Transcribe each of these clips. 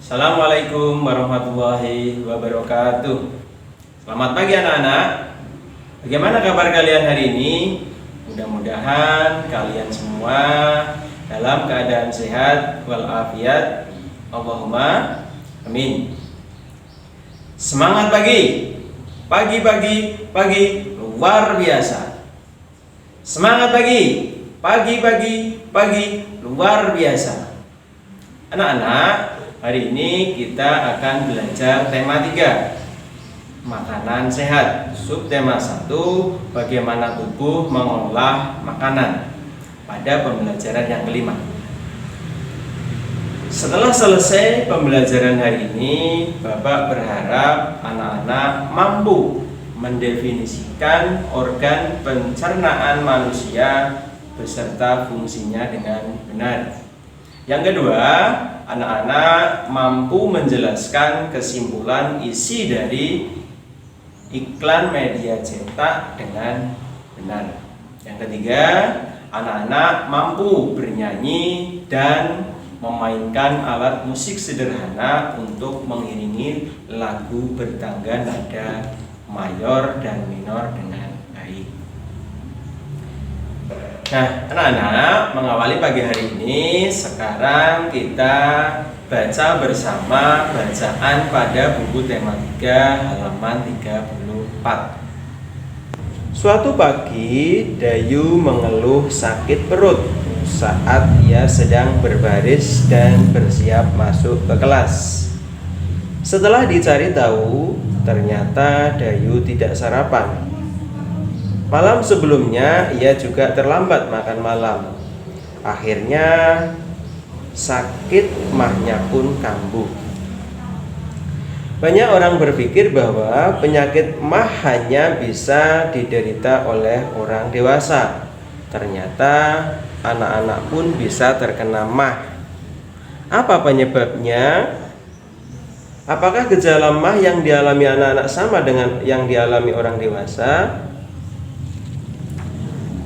Assalamualaikum warahmatullahi wabarakatuh. Selamat pagi anak-anak. Bagaimana kabar kalian hari ini? Mudah-mudahan kalian semua dalam keadaan sehat walafiat. Allahumma amin. Semangat pagi. Pagi luar biasa. Semangat pagi. Pagi luar biasa. Anak-anak, hari ini kita akan belajar tema 3, makanan sehat. Subtema 1, bagaimana tubuh mengolah makanan, pada pembelajaran yang kelima. Setelah selesai pembelajaran hari ini, Bapak berharap anak-anak mampu mendefinisikan organ pencernaan manusia beserta fungsinya dengan benar. Yang kedua, anak-anak mampu menjelaskan kesimpulan isi dari iklan media cetak dengan benar. Yang ketiga, anak-anak mampu bernyanyi dan memainkan alat musik sederhana untuk mengiringi lagu bertangga nada mayor dan minor dengan baik. Nah, anak-anak, mengawali pagi hari ini, sekarang kita baca bersama bacaan pada buku tema 3 halaman 34. Suatu pagi, Dayu mengeluh sakit perut saat ia sedang berbaris dan bersiap masuk ke kelas. Setelah dicari tahu, ternyata Dayu tidak sarapan. Malam sebelumnya ia juga terlambat makan malam. Akhirnya sakit mahnya pun kambuh. Banyak orang berpikir bahwa penyakit mah hanya bisa diderita oleh orang dewasa. Ternyata anak-anak pun bisa terkena mah. Apa penyebabnya? Apakah gejala mah yang dialami anak-anak sama dengan yang dialami orang dewasa?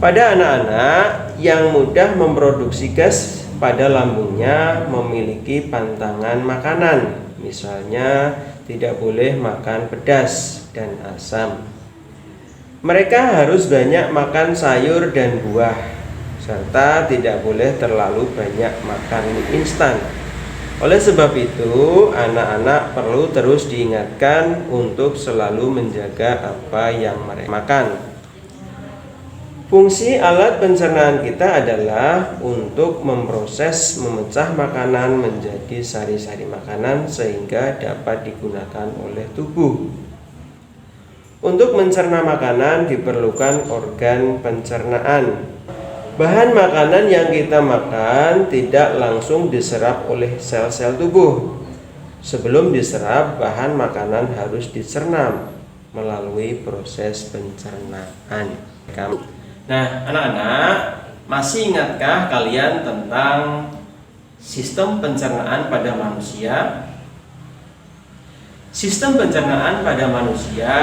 Pada anak-anak yang mudah memproduksi gas pada lambungnya memiliki pantangan makanan. Misalnya, tidak boleh makan pedas dan asam. Mereka harus banyak makan sayur dan buah, serta tidak boleh terlalu banyak makan mie instan. Oleh sebab itu, anak-anak perlu terus diingatkan untuk selalu menjaga apa yang mereka makan. Fungsi alat pencernaan kita adalah untuk memproses, memecah makanan menjadi sari-sari makanan sehingga dapat digunakan oleh tubuh. Untuk mencerna makanan diperlukan organ pencernaan. Bahan makanan yang kita makan tidak langsung diserap oleh sel-sel tubuh. Sebelum diserap, bahan makanan harus dicerna melalui proses pencernaan. Nah, anak-anak, masih ingatkah kalian tentang sistem pencernaan pada manusia? Sistem pencernaan pada manusia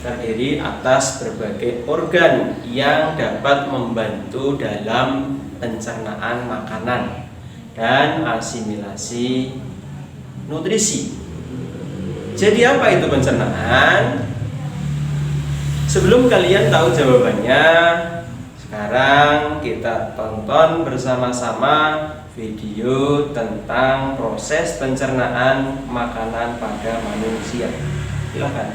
terdiri atas berbagai organ yang dapat membantu dalam pencernaan makanan dan asimilasi nutrisi. Jadi apa itu pencernaan? Sebelum kalian tahu jawabannya, sekarang kita tonton bersama-sama video tentang proses pencernaan makanan pada manusia. Silakan.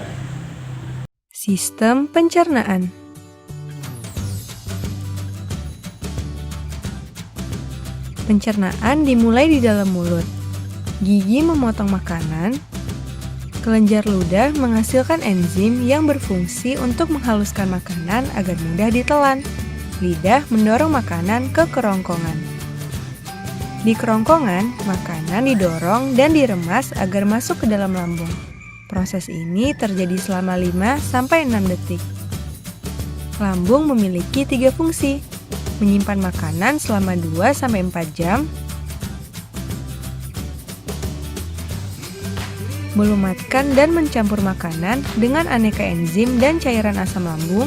Sistem pencernaan. Pencernaan dimulai di dalam mulut. Gigi memotong makanan. Kelenjar ludah menghasilkan enzim yang berfungsi untuk menghaluskan makanan agar mudah ditelan. Lidah mendorong makanan ke kerongkongan. Di kerongkongan, makanan didorong dan diremas agar masuk ke dalam lambung. Proses ini terjadi selama 5-6 detik. Lambung memiliki 3 fungsi: menyimpan makanan selama 2-4 jam, melumatkan dan mencampur makanan dengan aneka enzim dan cairan asam lambung,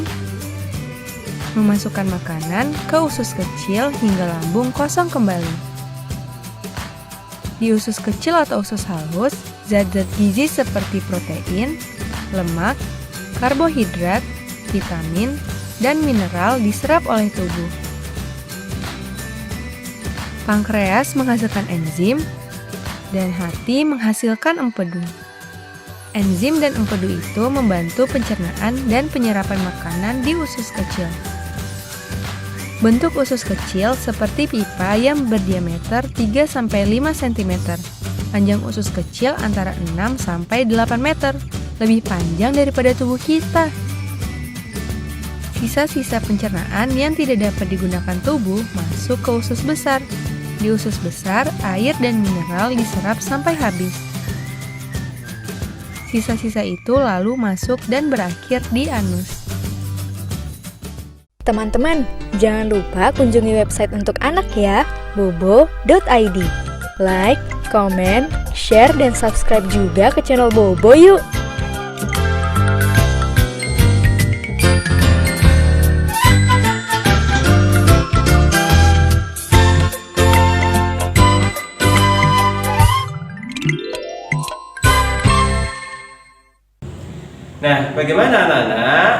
memasukkan makanan ke usus kecil hingga lambung kosong kembali. Di usus kecil atau usus halus, zat-zat gizi seperti protein, lemak, karbohidrat, vitamin, dan mineral diserap oleh tubuh. Pankreas menghasilkan enzim, dan hati menghasilkan empedu. Enzim dan empedu itu membantu pencernaan dan penyerapan makanan di usus kecil. Bentuk usus kecil seperti pipa yang berdiameter 3-5 cm. Panjang usus kecil antara 6-8 meter, lebih panjang daripada tubuh kita. Sisa-sisa pencernaan yang tidak dapat digunakan tubuh masuk ke usus besar. Di usus besar, air dan mineral diserap sampai habis. Sisa-sisa itu lalu masuk dan berakhir di anus. Teman-teman, jangan lupa kunjungi website untuk anak ya, bobo.id. Like, komen, share, dan subscribe juga ke channel Bobo yuk! Nah, bagaimana anak-anak?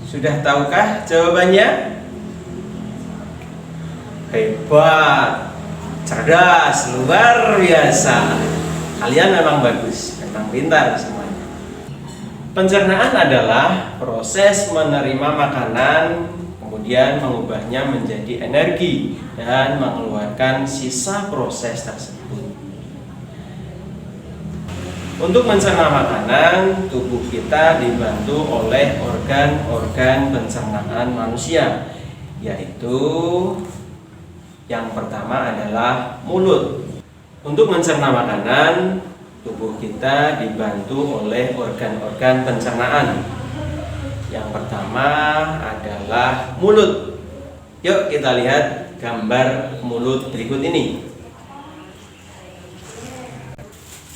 Sudah tahukah jawabannya? Hebat, cerdas, luar biasa. Kalian memang bagus, memang pintar semuanya. Pencernaan adalah proses menerima makanan, kemudian mengubahnya menjadi energi dan mengeluarkan sisa proses tersebut. Untuk mencerna makanan, tubuh kita dibantu oleh organ-organ pencernaan manusia, yaitu yang pertama adalah mulut. Untuk mencerna makanan, tubuh kita dibantu oleh organ-organ pencernaan. Yang pertama adalah mulut. Yuk kita lihat gambar mulut berikut ini.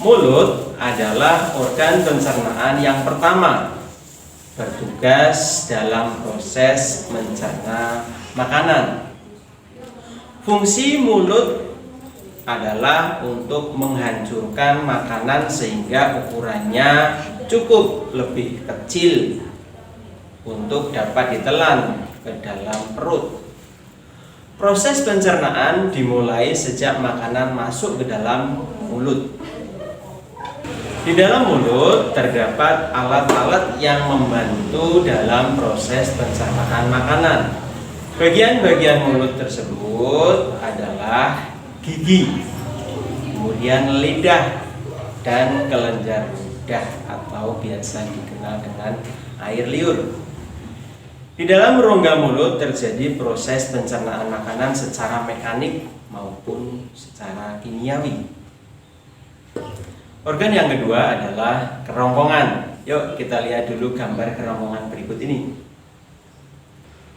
Mulut adalah organ pencernaan yang pertama, bertugas dalam proses mencerna makanan. Fungsi mulut adalah untuk menghancurkan makanan sehingga ukurannya cukup lebih kecil untuk dapat ditelan ke dalam perut. Proses pencernaan dimulai sejak makanan masuk ke dalam mulut. Di dalam mulut terdapat alat-alat yang membantu dalam proses pencernaan makanan. Bagian-bagian mulut tersebut adalah gigi, kemudian lidah, dan kelenjar ludah atau biasa dikenal dengan air liur. Di dalam rongga mulut terjadi proses pencernaan makanan secara mekanik maupun secara kimiawi. Organ yang kedua adalah kerongkongan. Yuk kita lihat dulu gambar kerongkongan berikut ini.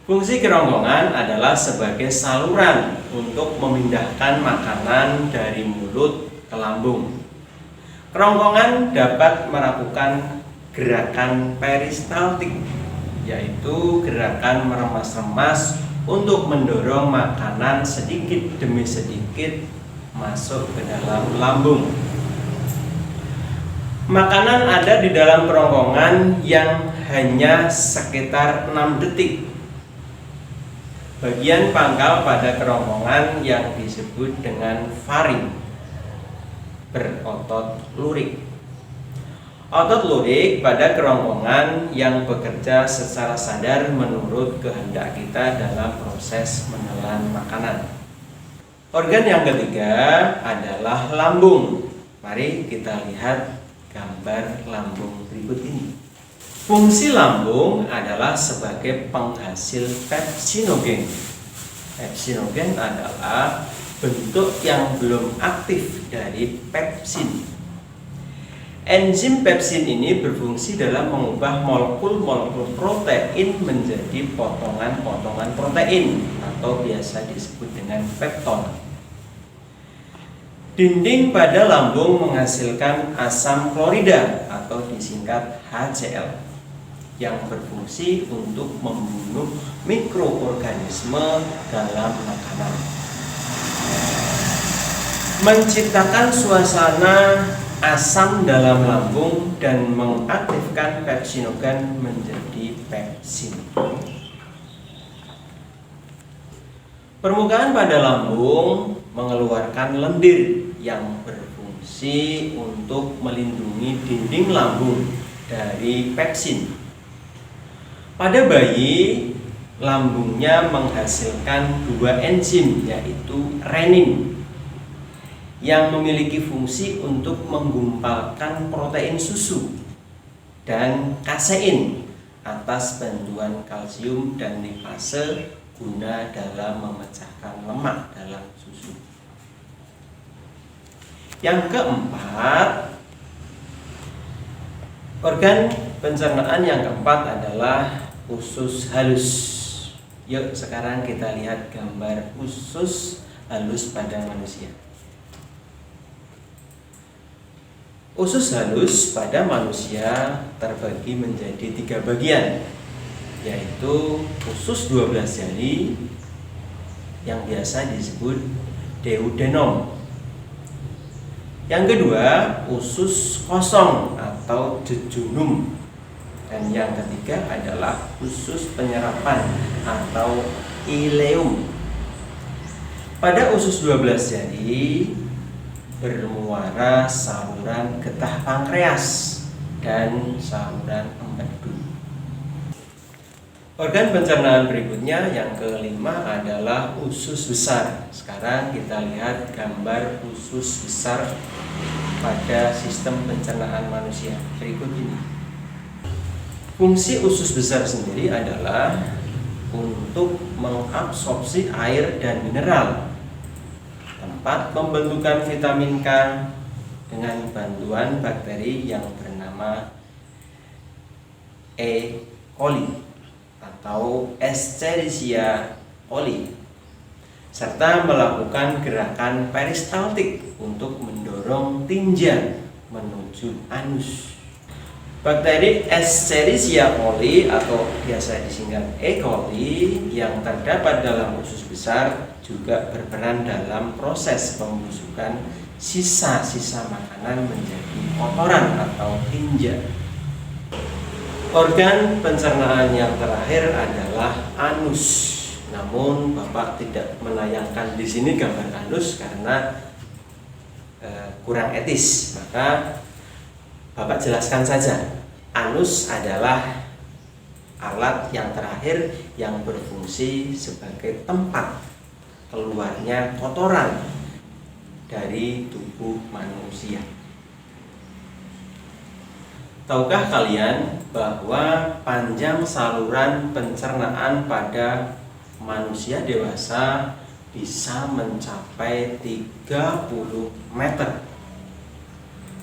Fungsi kerongkongan adalah sebagai saluran untuk memindahkan makanan dari mulut ke lambung. Kerongkongan dapat melakukan gerakan peristaltik, yaitu gerakan meremas-remas untuk mendorong makanan sedikit demi sedikit masuk ke dalam lambung. Makanan ada di dalam kerongkongan yang hanya sekitar 6 detik. Bagian pangkal pada kerongkongan yang disebut dengan faring berotot lurik. Otot lurik pada kerongkongan yang bekerja secara sadar menurut kehendak kita dalam proses menelan makanan. Organ yang ketiga adalah lambung. Mari kita lihat gambar lambung berikut ini. Fungsi lambung adalah sebagai penghasil pepsinogen. Pepsinogen adalah bentuk yang belum aktif dari pepsin. Enzim pepsin ini berfungsi dalam mengubah molekul-molekul protein menjadi potongan-potongan protein atau biasa disebut dengan pepton. Dinding pada lambung menghasilkan asam klorida atau disingkat HCl yang berfungsi untuk membunuh mikroorganisme dalam makanan. menciptakan suasana asam dalam lambung dan mengaktifkan pepsinogen menjadi pepsin. Permukaan pada lambung mengeluarkan lendir yang berfungsi untuk melindungi dinding lambung dari pepsin. Pada bayi, lambungnya menghasilkan 2 enzim, yaitu renin yang memiliki fungsi untuk menggumpalkan protein susu, dan kasein atas bantuan kalsium dan lipase guna dalam memecahkan lemak dalam susu. Yang keempat, organ pencernaan yang keempat adalah usus halus. Yuk sekarang kita lihat gambar usus halus pada manusia. Usus halus pada manusia terbagi menjadi 3 bagian, yaitu usus 12 jari yang biasa disebut duodenum. Yang kedua, usus kosong atau jejunum. Dan yang ketiga adalah usus penyerapan atau ileum. Pada usus 12 jari bermuara saluran getah pankreas dan saluran empedu. Organ pencernaan berikutnya yang kelima adalah usus besar. Sekarang kita lihat gambar usus besar pada sistem pencernaan manusia berikut ini. Fungsi usus besar sendiri adalah untuk mengabsorpsi air dan mineral, tempat pembentukan vitamin K dengan bantuan bakteri yang bernama E. coli atau Escherichia coli, serta melakukan gerakan peristaltik untuk mendorong tinja menuju anus. Bakteri Escherichia coli atau biasa disingkat E. coli yang terdapat dalam usus besar juga berperan dalam proses pembusukan sisa-sisa makanan menjadi kotoran atau tinja. Organ pencernaan yang terakhir adalah anus. Namun Bapak tidak menayangkan di sini gambar anus karena kurang etis. Maka Bapak jelaskan saja. Anus adalah alat yang terakhir yang berfungsi sebagai tempat keluarnya kotoran dari tubuh manusia. Tahukah kalian bahwa panjang saluran pencernaan pada manusia dewasa bisa mencapai 30 meter?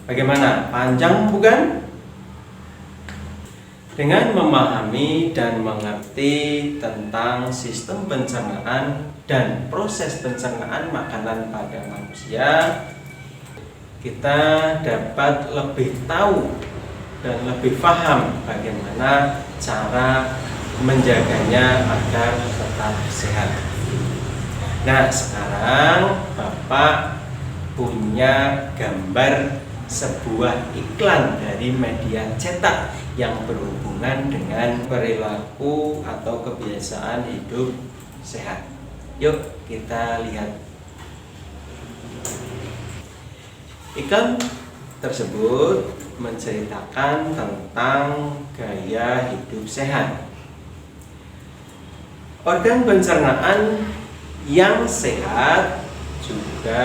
Bagaimana? Panjang bukan? Dengan memahami dan mengerti tentang sistem pencernaan dan proses pencernaan makanan pada manusia, kita dapat lebih tahu dan lebih paham bagaimana cara menjaganya agar tetap sehat. Nah, sekarang Bapak punya gambar sebuah iklan dari media cetak yang berhubungan dengan perilaku atau kebiasaan hidup sehat. Yuk kita lihat. Iklan tersebut menceritakan tentang gaya hidup sehat. Organ pencernaan yang sehat juga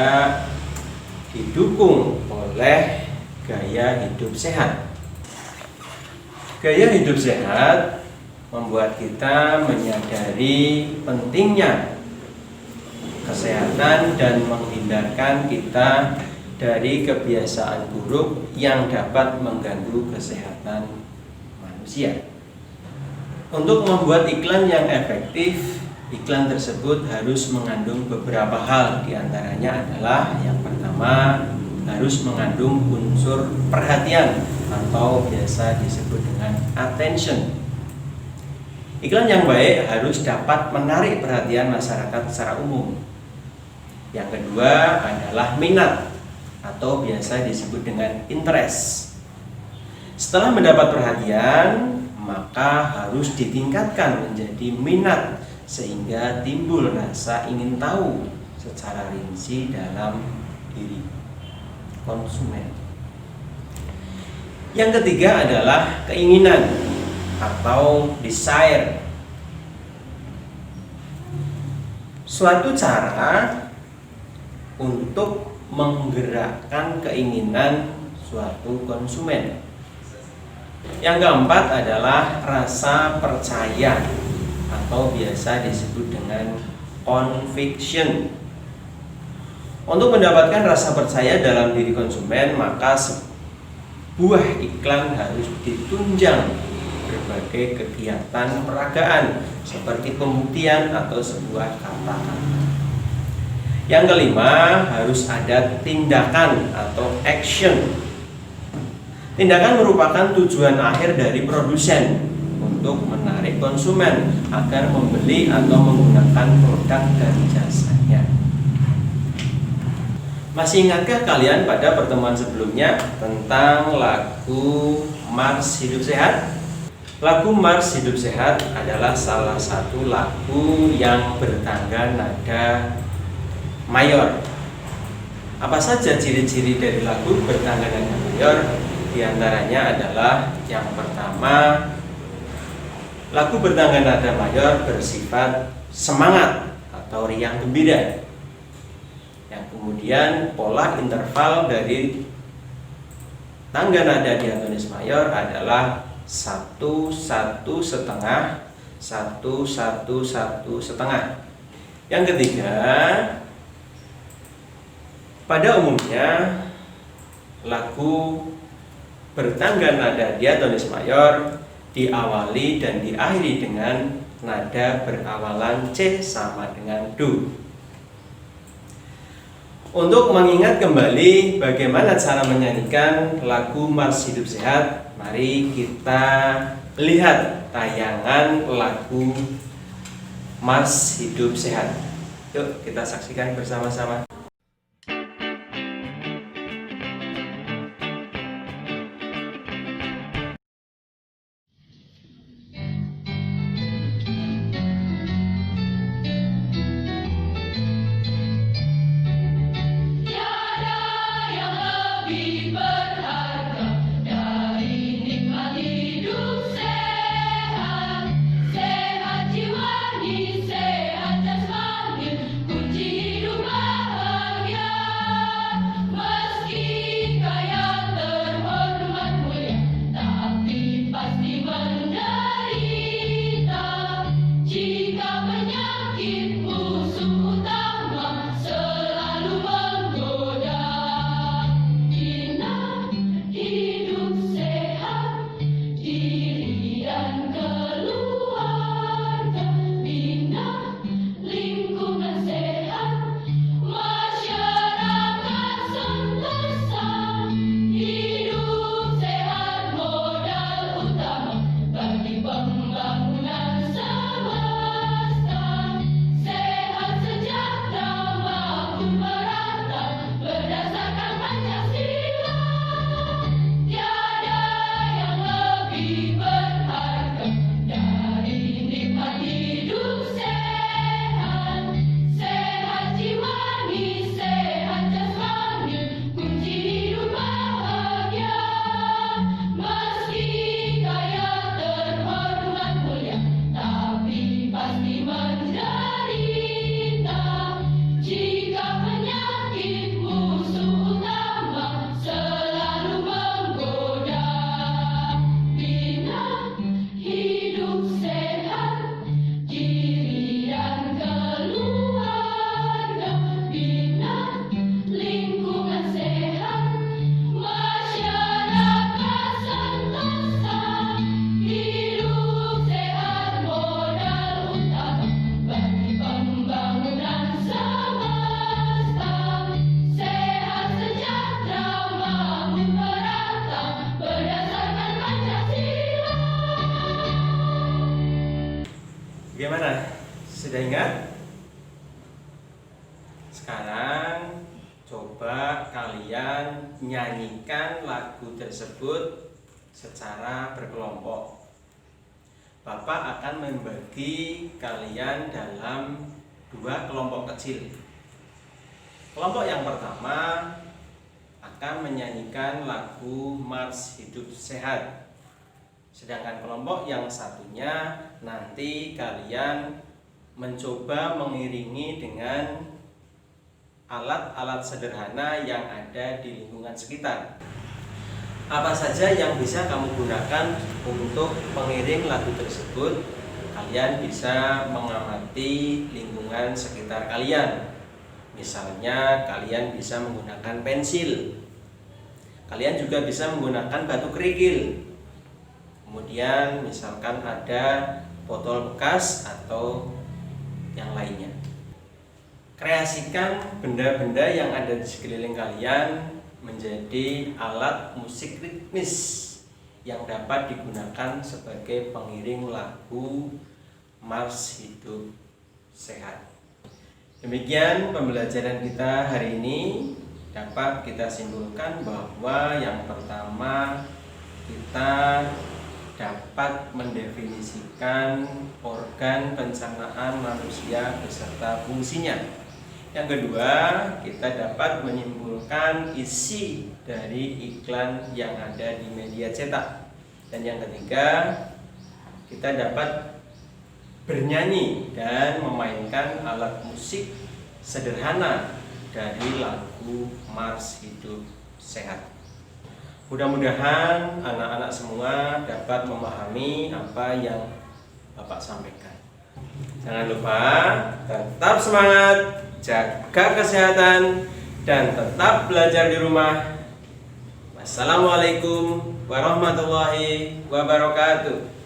didukung oleh gaya hidup sehat. Gaya hidup sehat membuat kita menyadari pentingnya kesehatan dan menghindarkan kita dari kebiasaan buruk yang dapat mengganggu kesehatan manusia. Untuk membuat iklan yang efektif, iklan tersebut harus mengandung beberapa hal. Di antaranya adalah yang pertama, harus mengandung unsur perhatian atau biasa disebut dengan attention. Iklan yang baik harus dapat menarik perhatian masyarakat secara umum. Yang kedua adalah minat atau biasa disebut dengan interest. Setelah mendapat perhatian, maka harus ditingkatkan menjadi minat sehingga timbul rasa ingin tahu secara rinci dalam diri konsumen. Yang ketiga adalah keinginan atau desire. Suatu cara untuk menggerakkan keinginan suatu konsumen. Yang keempat adalah rasa percaya atau biasa disebut dengan conviction. Untuk mendapatkan rasa percaya dalam diri konsumen, maka sebuah iklan harus ditunjang berbagai kegiatan peragaan seperti pembuktian atau sebuah kata-kata. Yang kelima, harus ada tindakan atau action. Tindakan merupakan tujuan akhir dari produsen untuk menarik konsumen agar membeli atau menggunakan produk dan jasanya. Masih ingatkah kalian pada pertemuan sebelumnya tentang lagu Mars Hidup Sehat? Lagu Mars Hidup Sehat adalah salah satu lagu yang bertangga nada mayor. Apa saja ciri-ciri dari lagu bertangga nada mayor? Di antaranya adalah yang pertama, lagu bertangga nada mayor bersifat semangat atau riang gembira. Yang kemudian pola interval dari tangga nada diatonis mayor adalah 1 1 setengah 1 1 1 setengah. Yang ketiga, pada umumnya lagu bertangga nada diatonis mayor diawali dan diakhiri dengan nada berawalan C sama dengan Do. Untuk mengingat kembali bagaimana cara menyanyikan lagu Mars Hidup Sehat, mari kita lihat tayangan lagu Mars Hidup Sehat. Yuk kita saksikan bersama-sama. Bagaimana? Sudah ingat? Sekarang kalian nyanyikan lagu tersebut secara berkelompok. Bapak akan membagi kalian dalam 2 kelompok kecil. Kelompok yang pertama akan menyanyikan lagu Mars Hidup Sehat. Sedangkan kelompok yang satunya nanti kalian mencoba mengiringi dengan alat-alat sederhana yang ada di lingkungan sekitar. Apa saja yang bisa kamu gunakan untuk mengiring lagu tersebut? Kalian bisa mengamati lingkungan sekitar kalian. Misalnya kalian bisa menggunakan pensil. Kalian juga bisa menggunakan batu kerikil. Kemudian misalkan ada botol bekas atau yang lainnya. Kreasikan benda-benda yang ada di sekeliling kalian menjadi alat musik ritmis yang dapat digunakan sebagai pengiring lagu Mars Hidup Sehat. Demikian pembelajaran kita hari ini. Dapat kita simpulkan bahwa yang pertama kita dapat mendefinisikan organ pencernaan manusia beserta fungsinya. Yang kedua, kita dapat menyimpulkan isi dari iklan yang ada di media cetak. Dan yang ketiga, kita dapat bernyanyi dan memainkan alat musik sederhana dari lagu Mars Hidup Sehat. Mudah-mudahan anak-anak semua dapat memahami apa yang Bapak sampaikan. Jangan lupa tetap semangat, jaga kesehatan, dan tetap belajar di rumah. Wassalamualaikum warahmatullahi wabarakatuh.